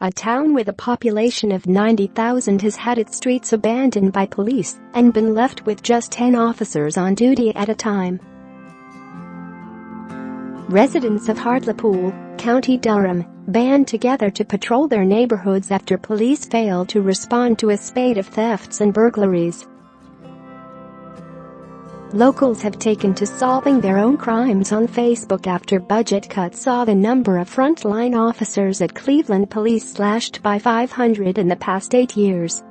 A town with a population of 90,000 has had its streets abandoned by police and been left with just 10 officers on duty at a time. Residents of Hartlepool, County Durham, band together to patrol their neighborhoods after police failed to respond to a spate of thefts and burglaries. Locals have taken to solving their own crimes on Facebook after budget cuts saw the number of frontline officers at Cleveland Police slashed by 500 in the past 8 years.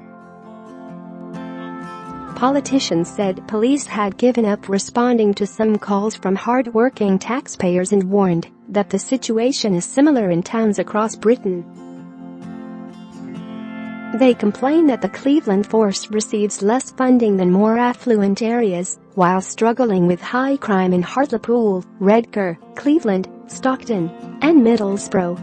Politicians said police had given up responding to some calls from hard-working taxpayers and warned that the situation is similar in towns across Britain. They complain that the Cleveland force receives less funding than more affluent areas, while struggling with high crime in Hartlepool, Redcar, Cleveland, Stockton, and Middlesbrough.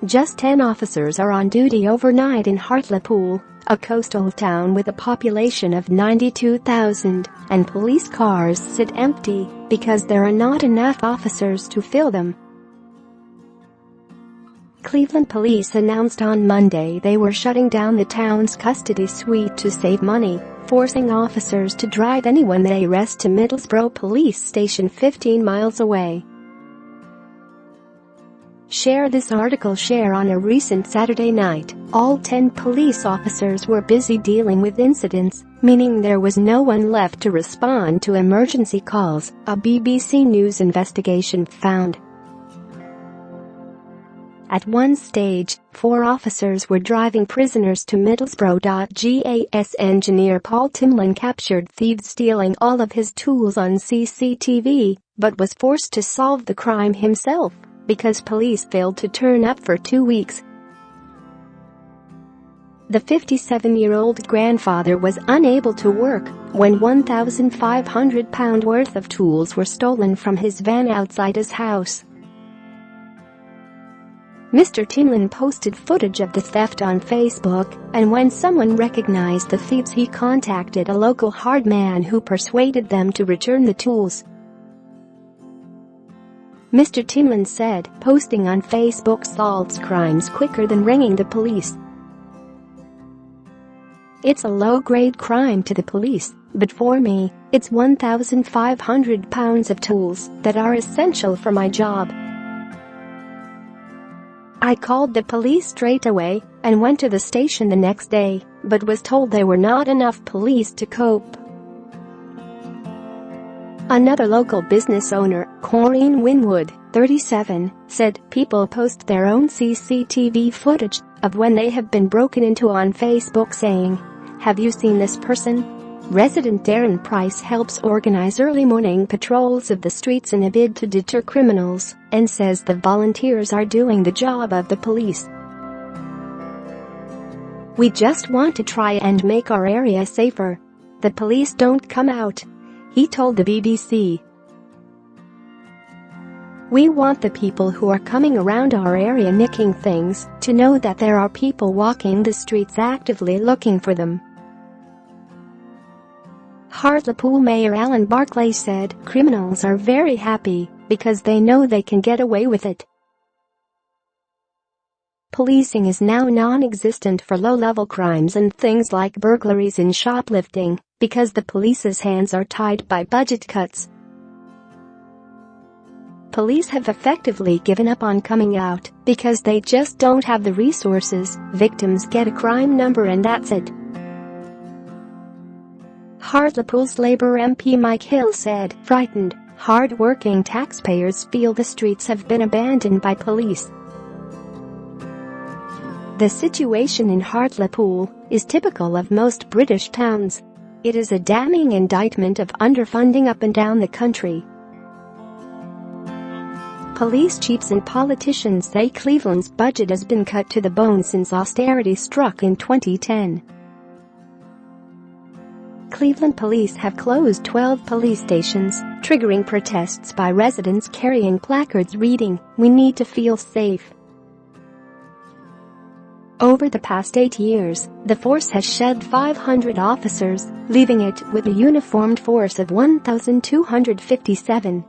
Just 10 officers are on duty overnight in Hartlepool, a coastal town with a population of 92,000, and police cars sit empty because there are not enough officers to fill them. Cleveland police announced on Monday they were shutting down the town's custody suite to save money, forcing officers to drive anyone they arrest to Middlesbrough Police Station 15 miles away. Share this article. Share on a recent Saturday night, all 10 police officers were busy dealing with incidents, meaning there was no one left to respond to emergency calls, a BBC News investigation found. At one stage, 4 officers were driving prisoners to Middlesbrough. GAS engineer Paul Timlin captured thieves stealing all of his tools on CCTV, but was forced to solve the crime himself because police failed to turn up for 2 weeks. The 57-year-old grandfather was unable to work when £1,500 worth of tools were stolen from his van outside his house. Mr. Timlin posted footage of the theft on Facebook, and when someone recognized the thieves, he contacted a local hard man who persuaded them to return the tools. Mr. Timlin said, posting on Facebook solves crimes quicker than ringing the police. It's a low-grade crime to the police, but for me, it's £1,500 of tools that are essential for my job. I called the police straight away and went to the station the next day, but was told there were not enough police to cope. Another local business owner, Corinne Winwood, 37, said people post their own CCTV footage of when they have been broken into on Facebook saying, "Have you seen this person?" Resident Darren Price helps organize early morning patrols of the streets in a bid to deter criminals and says the volunteers are doing the job of the police. "We just want to try and make our area safer. The police don't come out," he told the BBC. "We want the people who are coming around our area nicking things to know that there are people walking the streets actively looking for them." Hartlepool Mayor Alan Barclay said criminals are very happy because they know they can get away with it. Policing is now non-existent for low-level crimes and things like burglaries and shoplifting because the police's hands are tied by budget cuts. Police have effectively given up on coming out because they just don't have the resources. Victims get a crime number and that's it. Hartlepool's Labour MP Mike Hill said, frightened, hard-working taxpayers feel the streets have been abandoned by police. The situation in Hartlepool is typical of most British towns. It is a damning indictment of underfunding up and down the country. Police chiefs and politicians say Cleveland's budget has been cut to the bone since austerity struck in 2010. Cleveland police have closed 12 police stations, triggering protests by residents carrying placards reading, "We need to feel safe." Over the past 8 years, the force has shed 500 officers, leaving it with a uniformed force of 1,257.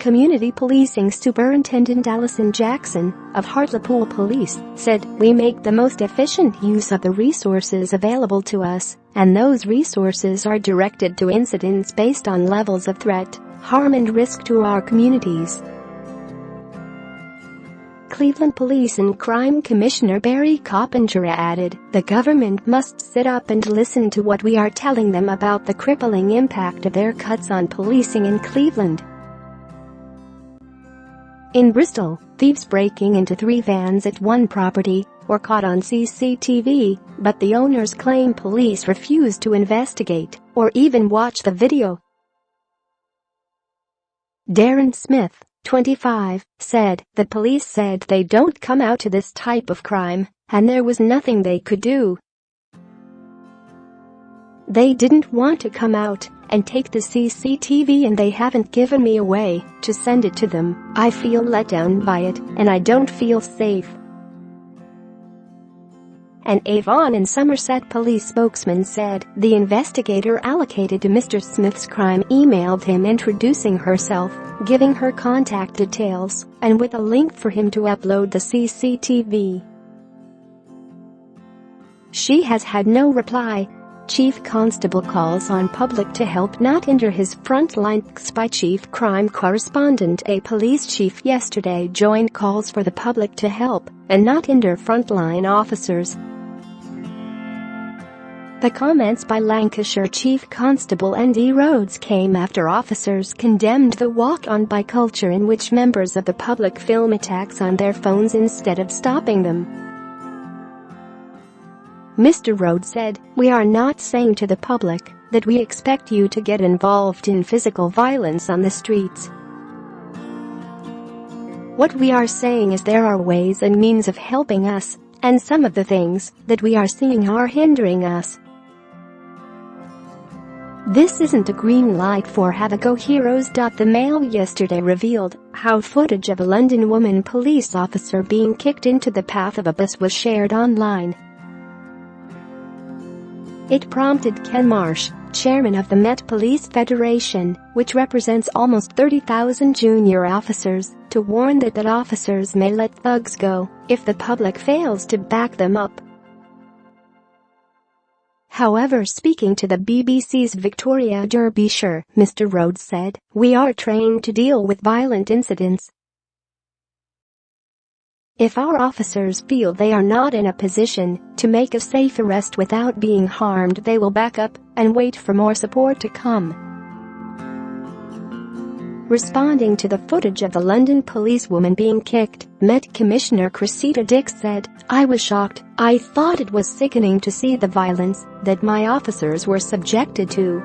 Community Policing Superintendent Allison Jackson of Hartlepool Police said, "We make the most efficient use of the resources available to us, and those resources are directed to incidents based on levels of threat, harm and risk to our communities." Cleveland Police and Crime Commissioner Barry Coppinger added, "The government must sit up and listen to what we are telling them about the crippling impact of their cuts on policing in Cleveland." In Bristol, thieves breaking into 3 vans at one property were caught on CCTV, but the owners claim police refused to investigate or even watch the video. Darren Smith, 25, said, "The police said they don't come out to this type of crime, and there was nothing they could do. They didn't want to come out and take the CCTV, and they haven't given me a way to send it to them. I feel let down by it, and I don't feel safe." An Avon and Somerset police spokesman said the investigator allocated to Mr. Smith's crime emailed him introducing herself, giving her contact details, and with a link for him to upload the CCTV. She has had no reply. Chief Constable calls on public to help not hinder his frontline by Chief Crime Correspondent. A police chief yesterday joined calls for the public to help and not hinder frontline officers. The comments by Lancashire Chief Constable Andy Rhodes came after officers condemned the walk-on by culture in which members of the public film attacks on their phones instead of stopping them. Mr. Rhodes said, "We are not saying to the public that we expect you to get involved in physical violence on the streets. What we are saying is there are ways and means of helping us, and some of the things that we are seeing are hindering us. This isn't a green light for have-a-go heroes." The Mail yesterday revealed how footage of a London woman police officer being kicked into the path of a bus was shared online. It prompted Ken Marsh, chairman of the Met Police Federation, which represents almost 30,000 junior officers, to warn that officers may let thugs go if the public fails to back them up. However, speaking to the BBC's Victoria Derbyshire, Mr. Rhodes said, "We are trained to deal with violent incidents. If our officers feel they are not in a position to make a safe arrest without being harmed, they will back up and wait for more support to come." Responding to the footage of the London policewoman being kicked, Met Commissioner Cressida Dick said, "I was shocked. I thought it was sickening to see the violence that my officers were subjected to.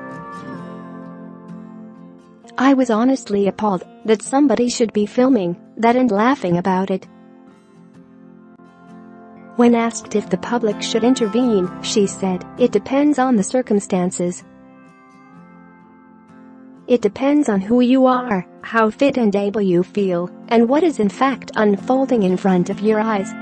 I was honestly appalled that somebody should be filming that and laughing about it." When asked if the public should intervene, she said, "It depends on the circumstances. It depends on who you are, how fit and able you feel, and what is in fact unfolding in front of your eyes."